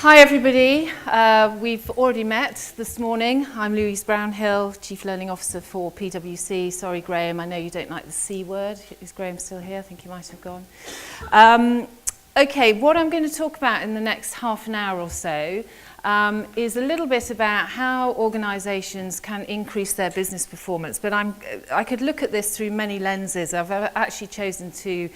Hi everybody, we've already met this morning. I'm Louise Brownhill, Chief Learning Officer for PWC. Sorry Graham, I know you don't like the C word. Is Graham still here? I think he might have gone. Okay, what I'm going to talk about in the next half an hour or so is a little bit about how organisations can increase their business performance. But I could look at this through many lenses. I've actually chosen to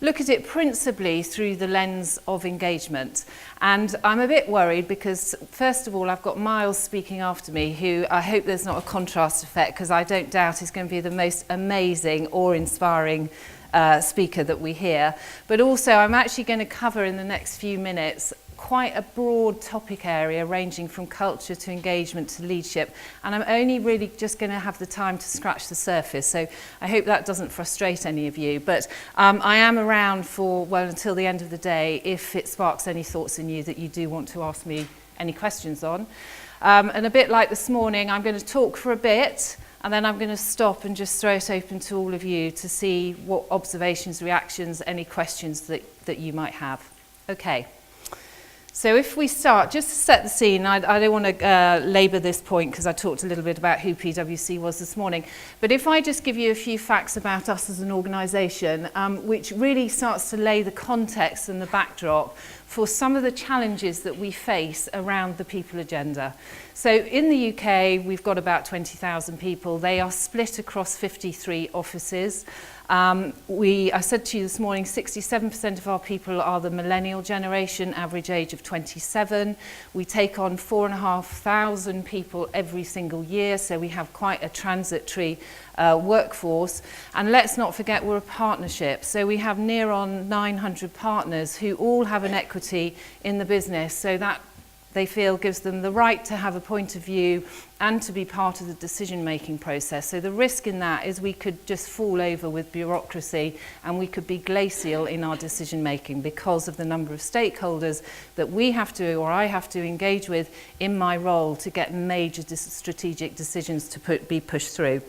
look at it principally through the lens of engagement. And I'm a bit worried because, first of all, I've got Miles speaking after me, who I hope there's not a contrast effect, because I don't doubt he's going to be the most amazing or inspiring speaker that we hear. But also, I'm actually going to cover in the next few minutes quite a broad topic area ranging from culture to engagement to leadership, and I'm only really just going to have the time to scratch the surface, so I hope that doesn't frustrate any of you. But I am around for, well, until the end of the day if it sparks any thoughts in you that you do want to ask me any questions on. And a bit like this morning, I'm going to talk for a bit and then I'm going to stop and just throw it open to all of you to see what observations, reactions, any questions that you might have. Okay. So if we start, just to set the scene, I don't want to labour this point because I talked a little bit about who PWC was this morning, but if I just give you a few facts about us as an organisation, which really starts to lay the context and the backdrop for some of the challenges that we face around the people agenda. So in the UK, we've got about 20,000 people. They are split across 53 offices. I said to you this morning, 67% of our people are the millennial generation, average age of 27. We take on 4,500 people every single year, so we have quite a transitory workforce. And let's not forget we're a partnership, so we have near on 900 partners who all have an equity in the business, so that they feel gives them the right to have a point of view and to be part of the decision-making process. So the risk in that is we could just fall over with bureaucracy and we could be glacial in our decision-making because of the number of stakeholders that we have to, or I have to, engage with in my role to get major strategic decisions to be pushed through.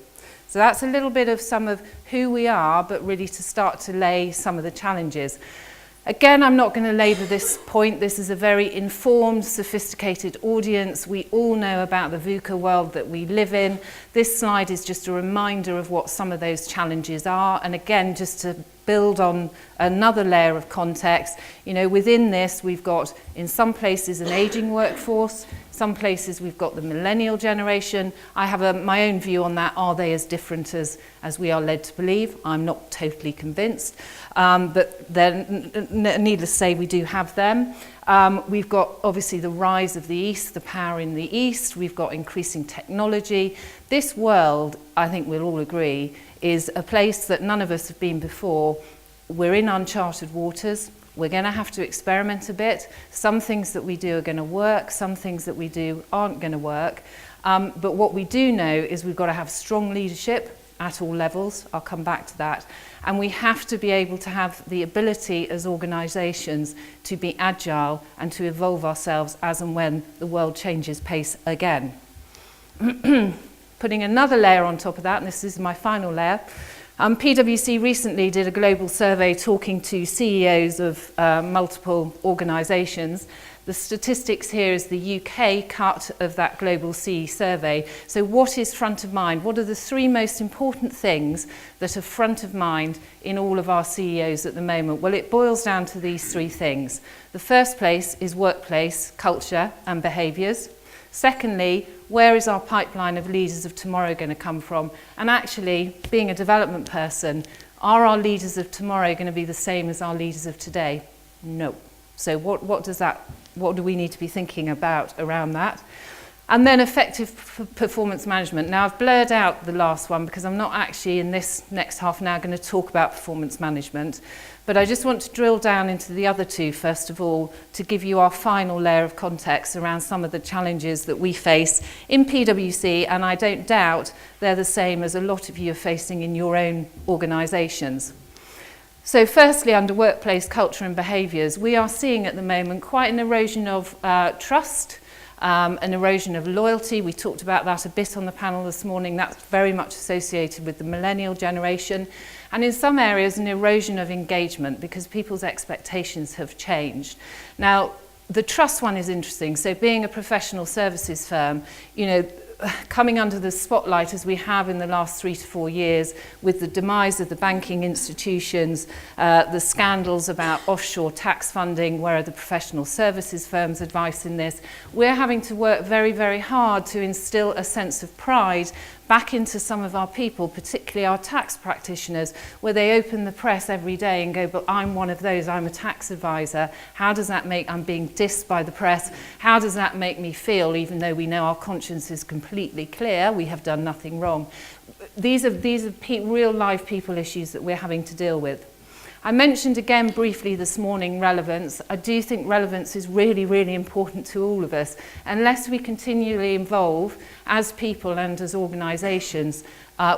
So that's a little bit of some of who we are, but really to start to lay some of the challenges. Again, I'm not going to labour this point. This is a very informed, sophisticated audience. We all know about the VUCA world that we live in. This slide is just a reminder of what some of those challenges are. And again, just to build on another layer of context, you know, within this, we've got, in some places, an ageing workforce. Some places we've got the millennial generation. I have my own view on that. Are they as different as we are led to believe? I'm not totally convinced. But then, needless to say, we do have them. We've got, obviously, the rise of the East, the power in the East. We've got increasing technology. This world, I think we'll all agree, is a place that none of us have been before. We're in uncharted waters. We're going to have to experiment a bit. Some things that we do are going to work. Some things that we do aren't going to work. But what we do know is we've got to have strong leadership at all levels. I'll come back to that. And we have to be able to have the ability as organisations to be agile and to evolve ourselves as and when the world changes pace again. Putting another layer on top of that, and this is my final layer, PWC recently did a global survey talking to CEOs of multiple organisations. The statistics here is the UK cut of that global CE survey. So what is front of mind? What are the three most important things that are front of mind in all of our CEOs at the moment? Well, it boils down to these three things. The first place is workplace culture and behaviours. Secondly, where is our pipeline of leaders of tomorrow going to come from? And actually, being a development person, are our leaders of tomorrow going to be the same as our leaders of today? No. So what do we need to be thinking about around that? And then effective performance management. Now, I've blurred out the last one because I'm not actually in this next half an hour going to talk about performance management. But I just want to drill down into the other two, first of all, to give you our final layer of context around some of the challenges that we face in PWC, and I don't doubt they're the same as a lot of you are facing in your own organisations. So firstly, under workplace culture and behaviours, we are seeing at the moment quite an erosion of trust, an erosion of loyalty. We talked about that a bit on the panel this morning. That's very much associated with the millennial generation. And in some areas, an erosion of engagement because people's expectations have changed. Now, The trust one is interesting. So being a professional services firm, you know, coming under the spotlight as we have in the last 3 to 4 years with the demise of the banking institutions, the scandals about offshore tax funding, where are the professional services firms' advice in this? We're having to work very, very hard to instill a sense of pride back into some of our people, particularly our tax practitioners, where they open the press every day and go, but I'm one of those, I'm a tax advisor. How does that make, I'm being dissed by the press, how does that make me feel, even though we know our conscience is completely clear, we have done nothing wrong. These are real life people issues that we're having to deal with. I mentioned again briefly this morning relevance. I do think relevance is really, really important to all of us. Unless we continually evolve as people and as organisations,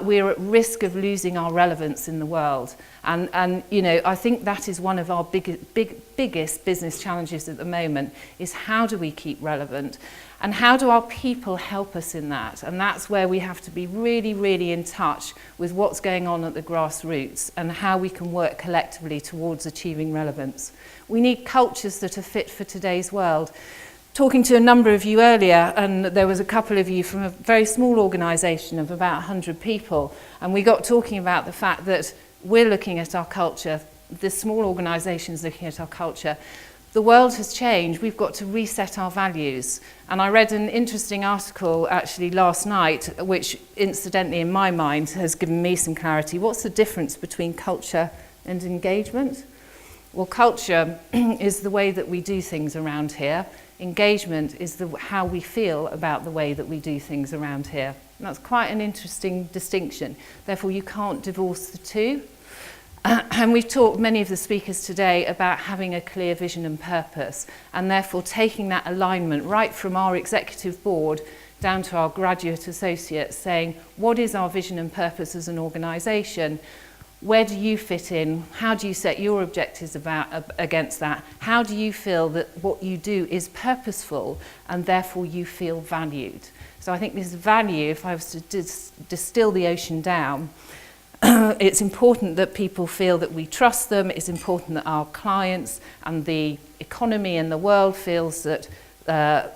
we're at risk of losing our relevance in the world. And you know, I think that is one of our biggest business challenges at the moment, is how do we keep relevant? And how do our people help us in that? And that's where we have to be really, really in touch with what's going on at the grassroots and how we can work collectively towards achieving relevance. We need cultures that are fit for today's world. Talking to a number of you earlier, and there was a couple of you from a very small organisation of about 100 people, and we got talking about the fact that we're looking at our culture, the small organisations looking at our culture. The world has changed. We've got to reset our values. And I read an interesting article actually last night, which incidentally in my mind has given me some clarity. What's the difference between culture and engagement? Well, culture is the way that we do things around here. Engagement is how we feel about the way that we do things around here. And that's quite an interesting distinction. Therefore, you can't divorce the two. And we've talked, many of the speakers today, about having a clear vision and purpose, and therefore taking that alignment right from our executive board down to our graduate associates, saying, what is our vision and purpose as an organisation? Where do you fit in? How do you set your objectives against that? How do you feel that what you do is purposeful and therefore you feel valued? So I think this value, if I was to distill the ocean down, it's important that people feel that we trust them. It's important that our clients and the economy and the world feels that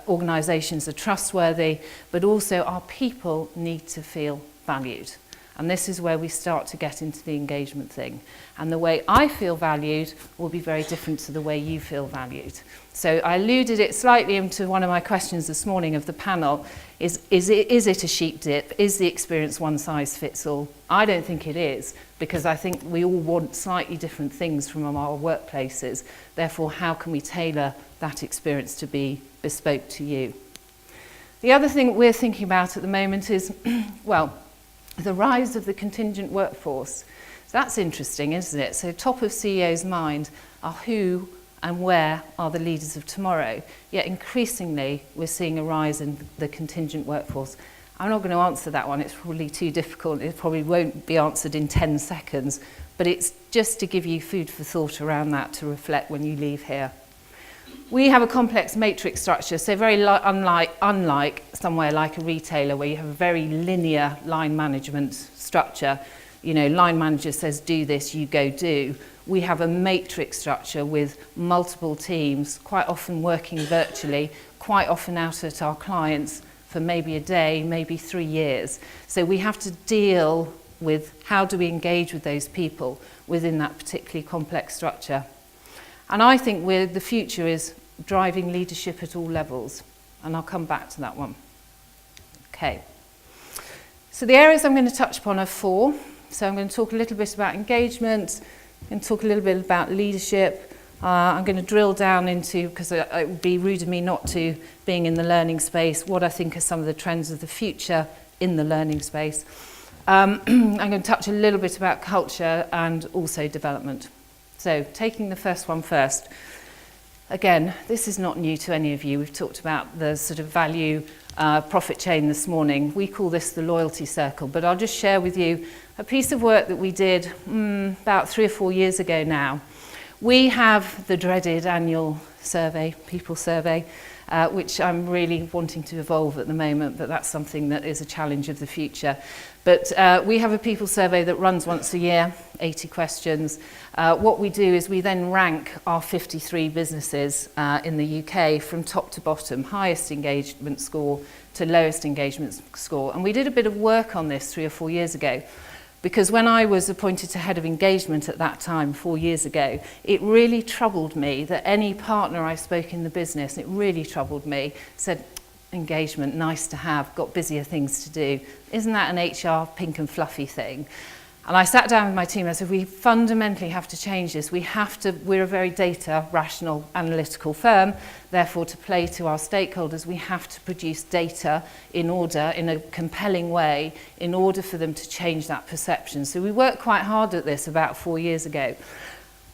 organisations are trustworthy, but also our people need to feel valued. And this is where we start to get into the engagement thing. And the way I feel valued will be very different to the way you feel valued. So I alluded it slightly into one of my questions this morning of the panel. Is it a sheep dip? Is the experience one size fits all? I don't think it is, because I think we all want slightly different things from our workplaces. Therefore, how can we tailor that experience to be bespoke to you? The other thing we're thinking about at the moment is, well, the rise of the contingent workforce. So that's interesting, isn't it? So top of CEO's mind are who and where are the leaders of tomorrow. Yet increasingly, we're seeing a rise in the contingent workforce. I'm not going to answer that one. It's probably too difficult. It probably won't be answered in 10 seconds. But it's just to give you food for thought around that to reflect when you leave here. We have a complex matrix structure, so very unlike somewhere like a retailer where you have a very linear line management structure. You know, line manager says do this, you go do. We have a matrix structure with multiple teams, quite often working virtually, quite often out at our clients for maybe a day, maybe 3 years. So we have to deal with how do we engage with those people within that particularly complex structure. And I think the future is driving leadership at all levels. And I'll come back to that one. Okay. So the areas I'm going to touch upon are 4. So I'm going to talk a little bit about engagement, I'm going to talk a little bit about leadership. I'm going to drill down into, because it would be rude of me not to, being in the learning space, what I think are some of the trends of the future in the learning space. I'm going to touch a little bit about culture and also development. So taking the first one first. Again, this is not new to any of you. We've talked about the sort of value profit chain this morning. We call this the loyalty circle, but I'll just share with you a piece of work that we did about 3 or 4 years ago now. We have the dreaded annual survey, people survey, which I'm really wanting to evolve at the moment, but that's something that is a challenge of the future. But we have a people survey that runs once a year, 80 questions. What we do is we then rank our 53 businesses in the UK from top to bottom, highest engagement score to lowest engagement score. And we did a bit of work on this 3 or 4 years ago, because when I was appointed to head of engagement at that time, 4 years ago, it really troubled me that any partner I spoke in the business, it really troubled me, said, engagement, nice to have, got busier things to do. Isn't that an HR pink and fluffy thing? And I sat down with my team and I said, we fundamentally have to change this. We're a very data, rational, analytical firm. Therefore, to play to our stakeholders, we have to produce data in a compelling way, in order for them to change that perception. So we worked quite hard at this about 4 years ago.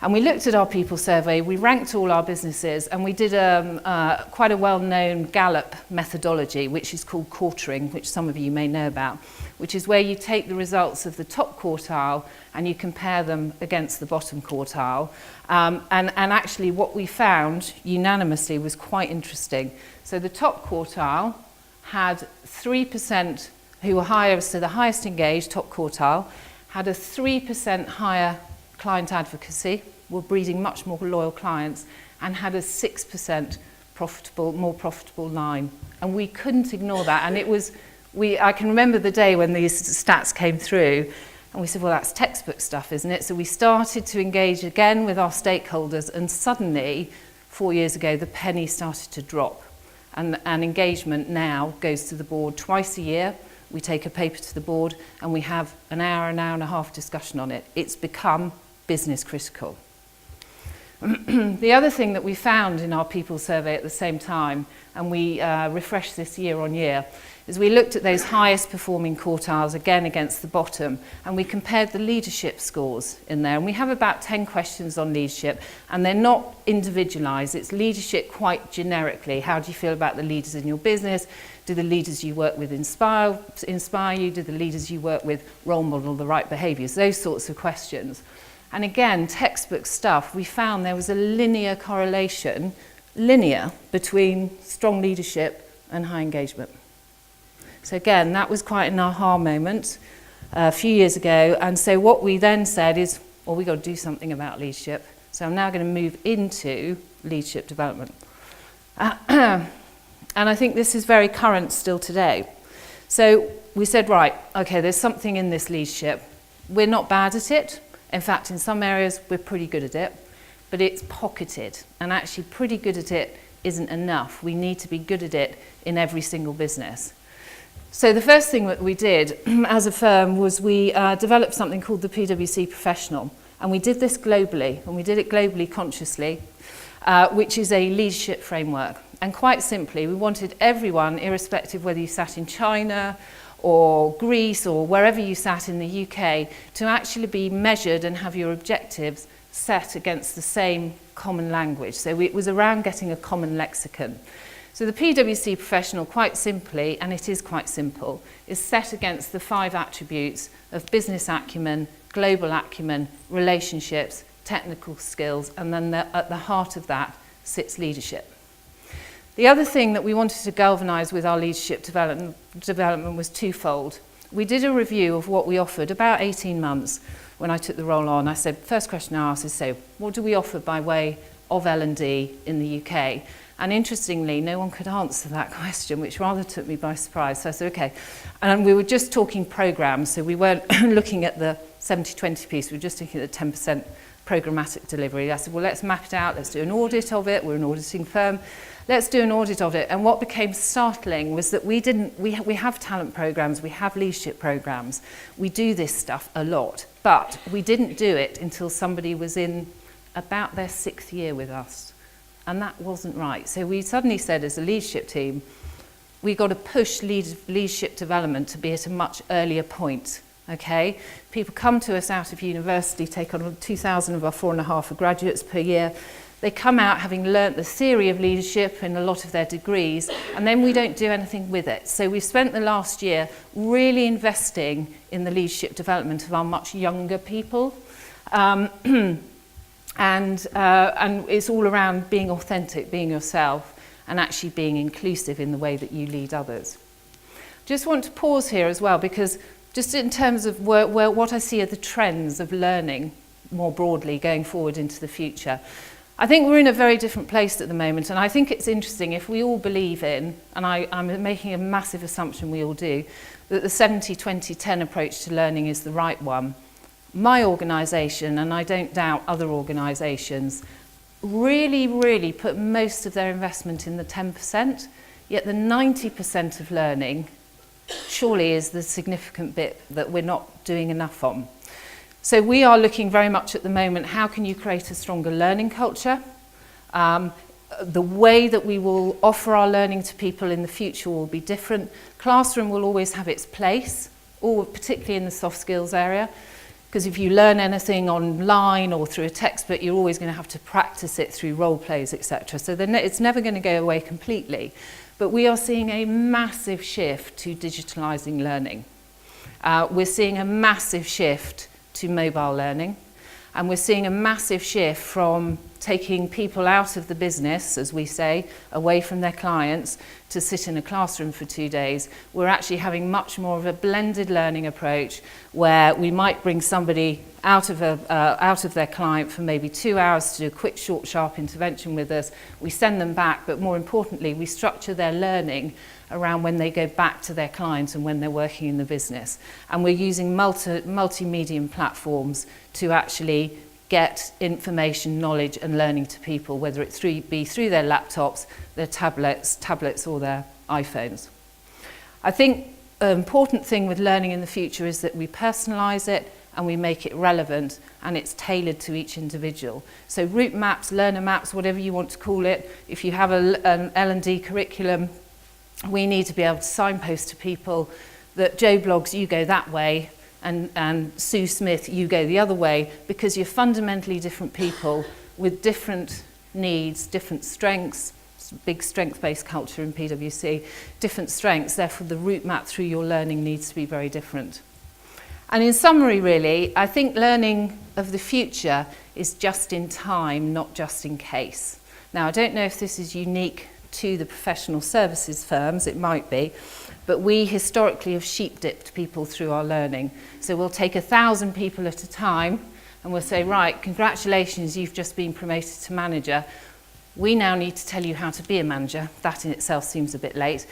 And we looked at our people survey, we ranked all our businesses, and we did quite a well-known Gallup methodology, which is called quartering, which some of you may know about, which is where you take the results of the top quartile and you compare them against the bottom quartile. And actually what we found unanimously was quite interesting. So the top quartile had 3% who were higher, so the highest engaged top quartile, had a 3% higher client advocacy, were breeding much more loyal clients, and had a 6% more profitable line. And we couldn't ignore that. And I can remember the day when these stats came through, and we said, well, that's textbook stuff, isn't it? So we started to engage again with our stakeholders, and suddenly, 4 years ago, the penny started to drop. And engagement now goes to the board twice a year. We take a paper to the board, and we have an hour and a half discussion on it. It's become business critical. The other thing that we found in our people survey at the same time, and we refreshed this year on year, is we looked at those highest performing quartiles again against the bottom, and we compared the leadership scores in there. And we have about 10 questions on leadership, and they're not individualised. It's leadership quite generically. How do you feel about the leaders in your business? Do the leaders you work with inspire you? Do the leaders you work with role model the right behaviours? Those sorts of questions. And again, textbook stuff, we found there was a linear correlation, between strong leadership and high engagement. So again, that was quite an aha moment a few years ago. And so what we then said is, well, we've got to do something about leadership. So I'm now going to move into leadership development. And I think this is very current still today. So we said, right, okay, there's something in this leadership. We're not bad at it. In fact, in some areas, we're pretty good at it, but it's pocketed. And actually, pretty good at it isn't enough. We need to be good at it in every single business. So the first thing that we did as a firm was we developed something called the PWC Professional. And we did this globally, and we did it globally consciously, which is a leadership framework. And quite simply, we wanted everyone, irrespective whether you sat in China or Greece or wherever you sat in the UK, to actually be measured and have your objectives set against the same common language. So it was around getting a common lexicon. So the PWC Professional, quite simply, and it is quite simple, is set against the 5 attributes of business acumen, global acumen, relationships, technical skills, and then at the heart of that sits leadership. The other thing that we wanted to galvanise with our leadership development was twofold. We did a review of what we offered about 18 months when I took the role on. I said, first question I asked is, so what do we offer by way of L&D in the UK? And interestingly, no one could answer that question, which rather took me by surprise. So I said, okay. And we were just talking programmes, so we weren't looking at the 70-20 piece, we were just looking at the 10% programmatic delivery. I said, well, let's map it out, let's do an audit of it. We're an auditing firm. Let's do an audit of it. And what became startling was that we have talent programs, we have leadership programs, we do this stuff a lot, but we didn't do it until somebody was in about their 6th year with us. And that wasn't right. So we suddenly said as a leadership team, we've got to push leadership development to be at a much earlier point. Okay? People come to us out of university, take on 2,000 of our 4.5 graduates per year. They come out having learnt the theory of leadership in a lot of their degrees, and then we don't do anything with it. So we've spent the last year really investing in the leadership development of our much younger people. And it's all around being authentic, being yourself, and actually being inclusive in the way that you lead others. Just want to pause here as well, because just in terms of what I see are the trends of learning more broadly going forward into the future, I think we're in a very different place at the moment, and I think it's interesting if we all believe in, and I'm making a massive assumption we all do, that the 70-20-10 approach to learning is the right one. My organisation, and I don't doubt other organisations, really put most of their investment in the 10%, yet the 90% of learning surely is the significant bit that we're not doing enough on. So we are looking very much at the moment, how can you create a stronger learning culture? The way that we will offer our learning to people in the future will be different. Classroom will always have its place, particularly in the soft skills area, because if you learn anything online or through a textbook, you're always going to have to practice it through role plays, etc. So it's never going to go away completely. But we are seeing a massive shift to digitalising learning. We're seeing a massive shift to mobile learning, and we're seeing a massive shift from taking people out of the business, as we say, away from their clients, to sit in a classroom for 2 days. We're actually having much more of a blended learning approach, where we might bring somebody out of their client for maybe 2 hours to do a quick, short, sharp intervention with us. We send them back, but more importantly, we structure their learning around when they go back to their clients and when they're working in the business. And we're using multi-medium platforms to actually get information, knowledge and learning to people, whether it be through their laptops, their tablets or their iPhones. I think an important thing with learning in the future is that we personalise it and we make it relevant and it's tailored to each individual. So route maps, learner maps, whatever you want to call it, if you have an L&D curriculum, we need to be able to signpost to people that Joe Bloggs, you go that way, and Sue Smith, you go the other way, because you're fundamentally different people with different needs, different strengths, big strength-based culture in PWC, different strengths, therefore the route map through your learning needs to be very different. And in summary, really, I think learning of the future is just in time, not just in case. Now, I don't know if this is unique to the professional services firms, it might be, but we historically have sheep-dipped people through our learning. So we'll take 1,000 people at a time and we'll say, right, congratulations, you've just been promoted to manager. We now need to tell you how to be a manager. That in itself seems a bit late.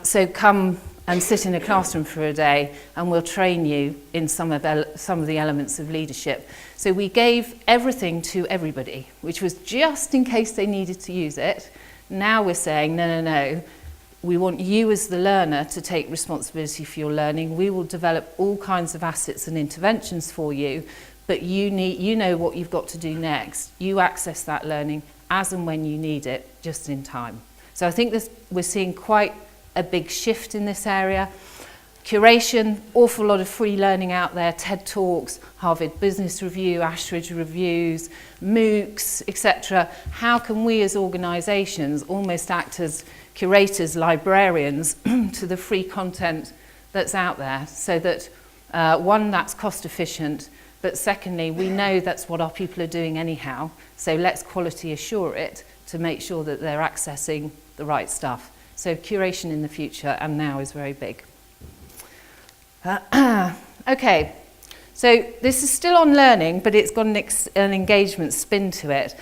So come and sit in a classroom for a day and we'll train you in some of the elements of leadership. So we gave everything to everybody, which was just in case they needed to use it. Now we're saying, no. We want you as the learner to take responsibility for your learning. We will develop all kinds of assets and interventions for you, but you know what you've got to do next. You access that learning as and when you need it, just in time. So I think we're seeing quite a big shift in this area. Curation, awful lot of free learning out there, TED Talks, Harvard Business Review, Ashridge Reviews, MOOCs, etc. How can we as organisations almost act as curators, librarians to the free content that's out there, so that one, that's cost efficient, but secondly, we know that's what our people are doing anyhow, so let's quality assure it to make sure that they're accessing the right stuff. So curation in the future and now is very big. Okay, so this is still on learning, but it's got an engagement spin to it.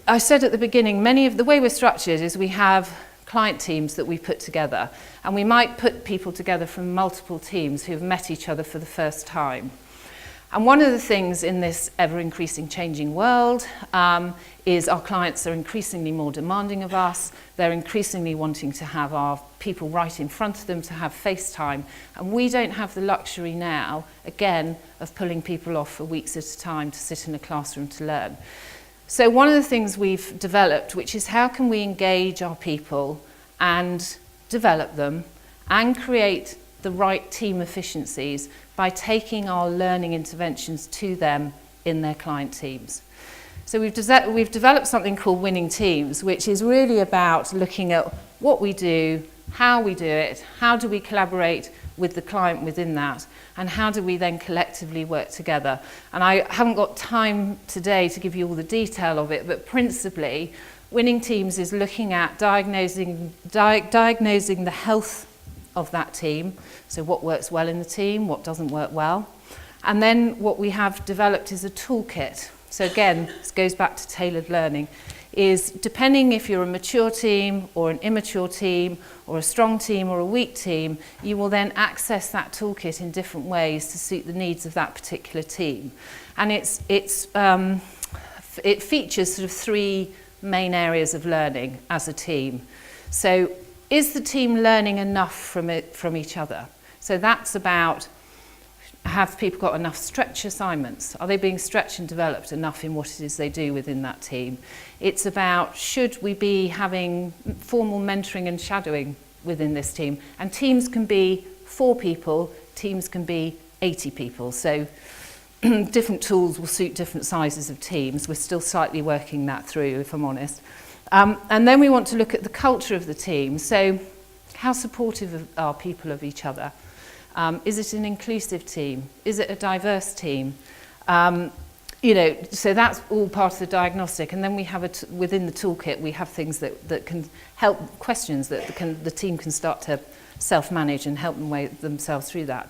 I said at the beginning, the way we're structured is we have client teams that we put together, and we might put people together from multiple teams who've met each other for the first time. And one of the things in this ever-increasing changing world is our clients are increasingly more demanding of us. They're increasingly wanting to have our people right in front of them, to have FaceTime. And we don't have the luxury now, again, of pulling people off for weeks at a time to sit in a classroom to learn. So one of the things we've developed, which is how can we engage our people and develop them and create the right team efficiencies by taking our learning interventions to them in their client teams. So we've developed something called Winning Teams, which is really about looking at what we do, how we do it, how do we collaborate with the client within that, and how do we then collectively work together. And I haven't got time today to give you all the detail of it, but principally Winning teams is looking at diagnosing the health of that team, so what works well in the team, what doesn't work well. And then what we have developed is a toolkit. So again, this goes back to tailored learning, is depending if you're a mature team or an immature team or a strong team or a weak team, you will then access that toolkit in different ways to suit the needs of that particular team. And it features sort of 3 main areas of learning as a team. So is the team learning enough from each other? So that's about, have people got enough stretch assignments? Are they being stretched and developed enough in what it is they do within that team? It's about, should we be having formal mentoring and shadowing within this team? And teams can be 4 people, teams can be 80 people. So different tools will suit different sizes of teams. We're still slightly working that through, if I'm honest. And then we want to look at the culture of the team. So how supportive are people of each other? Is it an inclusive team? Is it a diverse team? So that's all part of the diagnostic. And then we have within the toolkit, we have things that can help, questions that the team can start to self-manage and help them weigh themselves through that.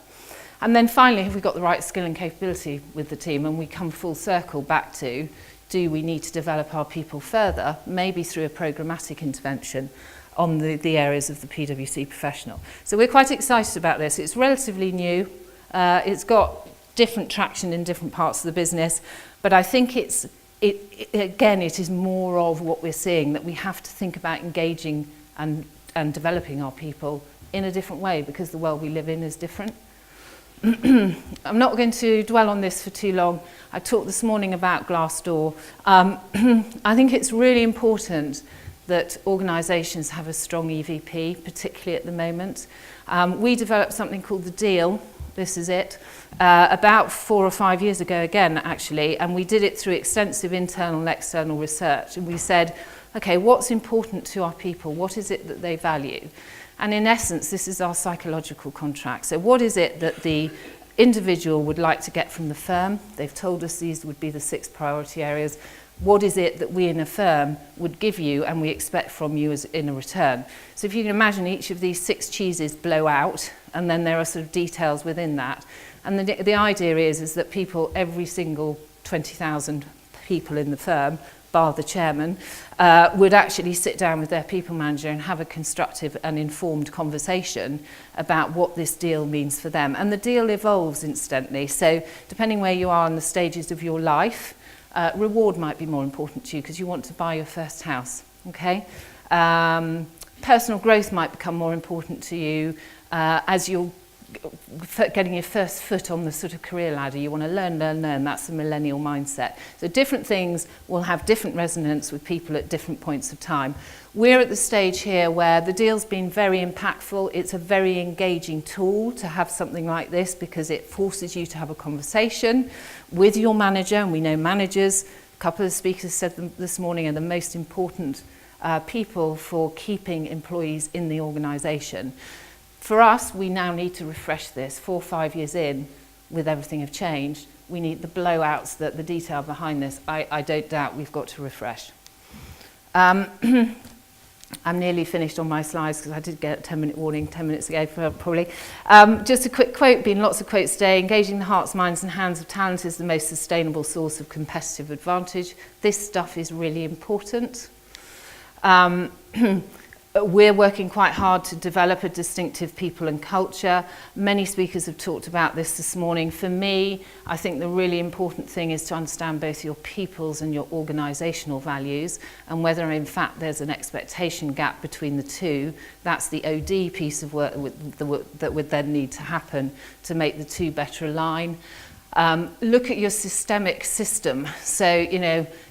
And then finally, have we got the right skill and capability with the team? And we come full circle back to, do we need to develop our people further, maybe through a programmatic intervention on the areas of the PWC professional. So we're quite excited about this. It's relatively new. It's got different traction in different parts of the business, but I think it is more of what we're seeing, that we have to think about engaging and developing our people in a different way, because the world we live in is different. I'm not going to dwell on this for too long. I talked this morning about Glassdoor. I think it's really important that organisations have a strong EVP, particularly at the moment. We developed something called the Deal. This is it. About 4 or 5 years ago again, actually, and we did it through extensive internal and external research. And we said, okay, what's important to our people? What is it that they value? And in essence, this is our psychological contract. So what is it that the individual would like to get from the firm? They've told us these would be the 6 priority areas. What is it that we in a firm would give you and we expect from you as in a return? So if you can imagine, each of these 6 cheeses blow out, and then there are sort of details within that. And the idea is that people, every single 20,000 people in the firm, bar the chairman, would actually sit down with their people manager and have a constructive and informed conversation about what this deal means for them. And the deal evolves instantly. So depending where you are in the stages of your life, reward might be more important to you because you want to buy your first house, okay? Personal growth might become more important to you as you're getting your first foot on the sort of career ladder. You want to learn. That's the millennial mindset. So different things will have different resonance with people at different points of time. We're at the stage here where the deal's been very impactful. It's a very engaging tool to have something like this because it forces you to have a conversation with your manager, and we know managers, a couple of speakers said them this morning, are the most important people for keeping employees in the organisation. For us, we now need to refresh this. 4 or 5 years in, with everything have changed, we need the blowouts, the detail behind this. I don't doubt we've got to refresh. I'm nearly finished on my slides because I did get a 10-minute warning 10 minutes ago, probably. Just a quick quote, been lots of quotes today. Engaging the hearts, minds and hands of talent is the most sustainable source of competitive advantage. This stuff is really important. We're working quite hard to develop a distinctive people and culture. Many speakers have talked about this morning. For me, I think the really important thing is to understand both your people's and your organisational values, and whether in fact there's an expectation gap between the two. That's the OD piece of work that would then need to happen to make the two better align. Look at your systemic system. So,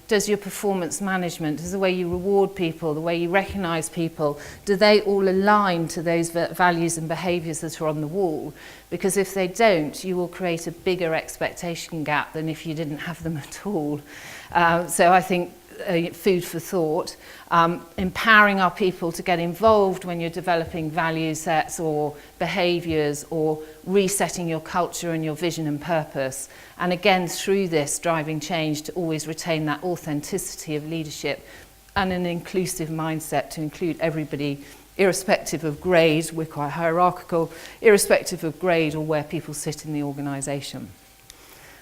does your performance management, does the way you reward people, the way you recognise people, do they all align to those values and behaviours that are on the wall? Because if they don't, you will create a bigger expectation gap than if you didn't have them at all. So I think food for thought. Empowering our people to get involved when you're developing value sets or behaviours, or resetting your culture and your vision and purpose. And again, through this, driving change to always retain that authenticity of leadership and an inclusive mindset to include everybody, irrespective of grade. We're quite hierarchical, irrespective of grade or where people sit in the organisation.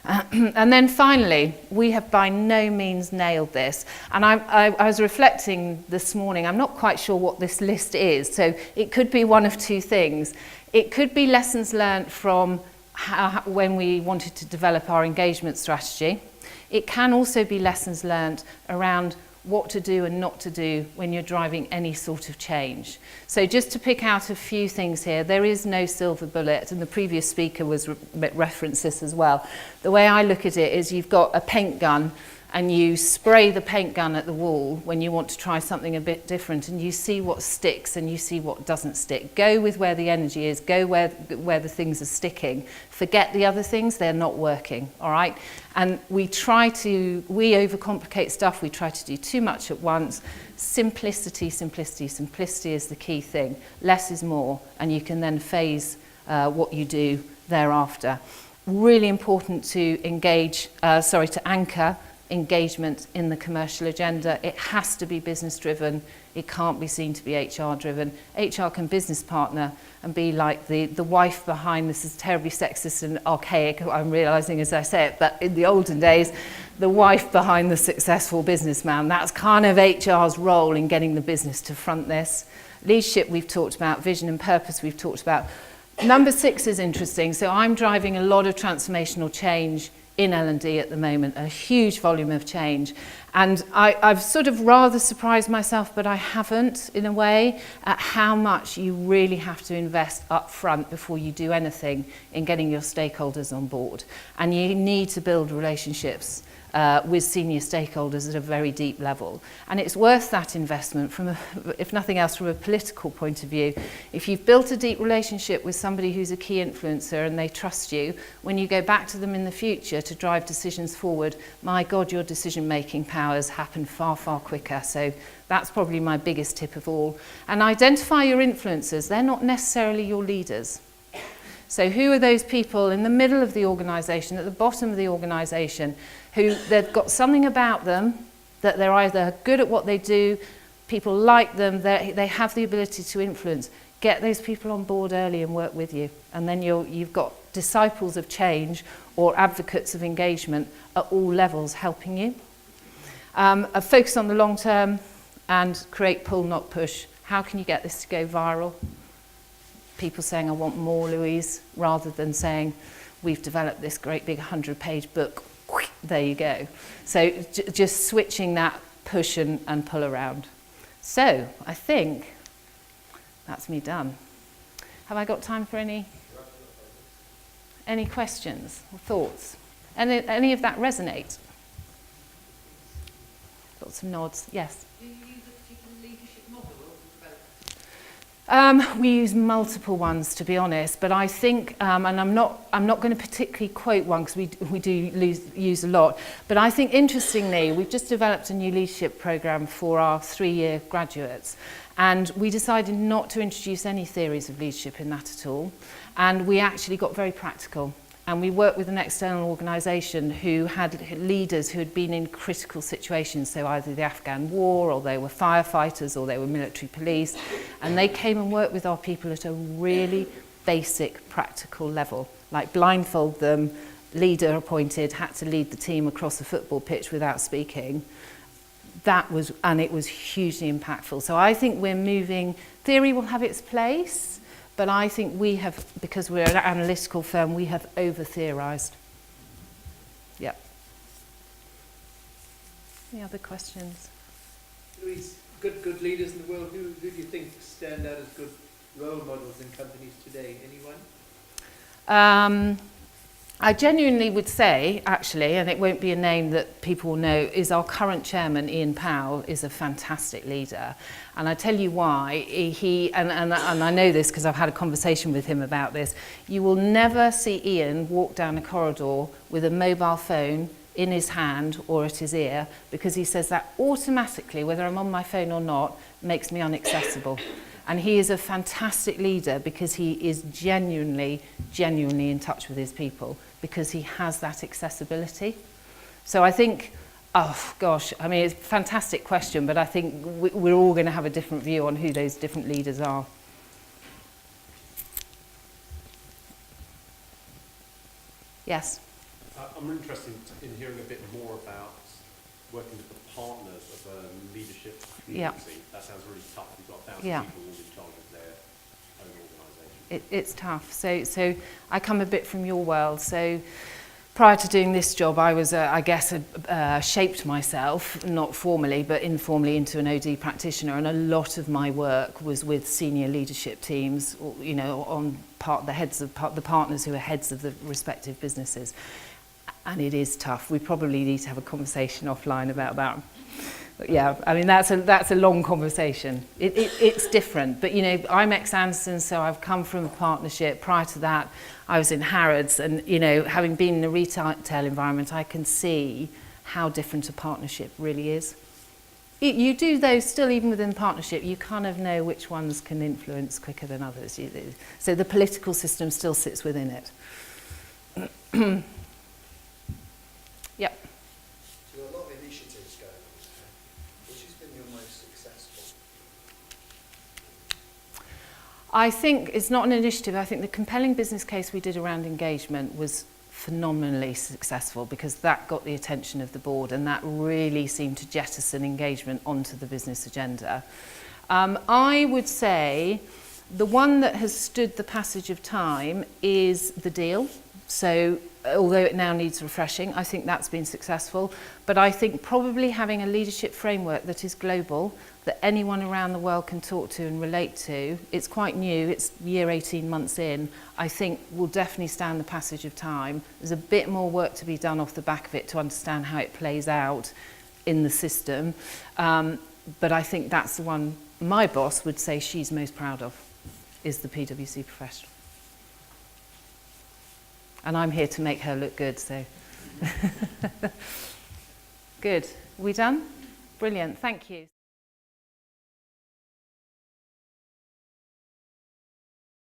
And then finally, we have by no means nailed this. And I was reflecting this morning, I'm not quite sure what this list is. So it could be one of two things. It could be lessons learned from when we wanted to develop our engagement strategy. It can also be lessons learned around what to do and not to do when you're driving any sort of change. So just to pick out a few things here, there is no silver bullet, and the previous speaker was referenced this as well. The way I look at it is you've got a paint gun and you spray the paint gun at the wall when you want to try something a bit different, and you see what sticks and you see what doesn't stick. Go with where the energy is, go where the things are sticking. Forget the other things, they're not working, all right? And we overcomplicate stuff, we try to do too much at once. Simplicity is the key thing. Less is more, and you can then phase what you do thereafter. Really important to anchor engagement in the commercial agenda. It has to be business driven. It can't be seen to be HR driven. HR can business partner and be like the wife behind, this is terribly sexist and archaic, I'm realising as I say it, but in the olden days, the wife behind the successful businessman. That's kind of HR's role in getting the business to front this. Leadership we've talked about, vision and purpose we've talked about. Number 6 is interesting. So I'm driving a lot of transformational change in L&D at the moment, a huge volume of change. And I've sort of rather surprised myself, but I haven't in a way, at how much you really have to invest up front before you do anything in getting your stakeholders on board. And you need to build relationships with senior stakeholders at a very deep level. And it's worth that investment from, if nothing else, from a political point of view. If you've built a deep relationship with somebody who's a key influencer and they trust you, when you go back to them in the future to drive decisions forward, my God, your decision-making powers happen far, far quicker. So that's probably my biggest tip of all. And identify your influencers. They're not necessarily your leaders. So who are those people in the middle of the organisation, at the bottom of the organisation, who they've got something about them that they're either good at what they do, people like them, they have the ability to influence. Get those people on board early and work with you. And then you've got disciples of change or advocates of engagement at all levels helping you. A focus on the long term and create pull, not push. How can you get this to go viral? People saying, I want more, Louise, rather than saying, we've developed this great big 100-page book. There you go. So just switching that push and pull around. So I think that's me done. Have I got time for any questions or thoughts? Any of that resonate? Got some nods. Yes. Do you use a particular leadership model or develop? We use multiple ones, to be honest, but I think, and I'm not going to particularly quote one because we do use a lot, but I think interestingly, we've just developed a new leadership program for our 3-year graduates, and we decided not to introduce any theories of leadership in that at all, and we actually got very practical. And we worked with an external organisation who had leaders who had been in critical situations, so either the Afghan war, or they were firefighters, or they were military police, and they came and worked with our people at a really basic, practical level, like blindfold them, leader appointed, had to lead the team across a football pitch without speaking. And it was hugely impactful. So I think we're moving, theory will have its place, but I think we have, because we're an analytical firm, we have over-theorised. Yep. Any other questions? Louise, good leaders in the world, who do you think stand out as good role models in companies today? Anyone? I genuinely would say, actually, and it won't be a name that people will know, is our current chairman, Ian Powell, is a fantastic leader. And I tell you why, and I know this because I've had a conversation with him about this, you will never see Ian walk down a corridor with a mobile phone in his hand or at his ear, because he says that automatically, whether I'm on my phone or not, makes me inaccessible. And he is a fantastic leader because he is genuinely in touch with his people, because he has that accessibility. So I think Oh gosh, I mean, it's a fantastic question, but I think we're all going to have a different view on who those different leaders are. Yes? I'm interested in hearing a bit more about working with the partners of a leadership community. Yeah. That sounds really tough. You've got 1,000 Yeah. people all in charge of their own organisation. It's tough. So I come a bit from your world. So prior to doing this job, I was, I guess, shaped myself, not formally, but informally, into an OD practitioner. And a lot of my work was with senior leadership teams, you know, on the heads of the partners who are heads of the respective businesses. And it is tough. We probably need to have a conversation offline about that. But yeah, I mean, that's a long conversation. It's different. But, you know, I'm ex-Anderson, so I've come from a partnership. Prior to that, I was in Harrods. And, you know, having been in a retail environment, I can see how different a partnership really is. You do those still, even within partnership, you kind of know which ones can influence quicker than others. So the political system still sits within it. Yep. So there are a lot of initiatives going on there. Which has been your most successful? I think it's not an initiative. I think the compelling business case we did around engagement was phenomenally successful because that got the attention of the board and that really seemed to jettison engagement onto the business agenda. I would say the one that has stood the passage of time is the deal. So although it now needs refreshing, I think that's been successful. But I think probably having a leadership framework that is global, that anyone around the world can talk to and relate to, it's quite new, it's year 18 months in, I think will definitely stand the passage of time. There's a bit more work to be done off the back of it to understand how it plays out in the system. But I think that's the one my boss would say she's most proud of, is the PWC professional. And I'm here to make her look good, so. Good. We done? Brilliant. Thank you.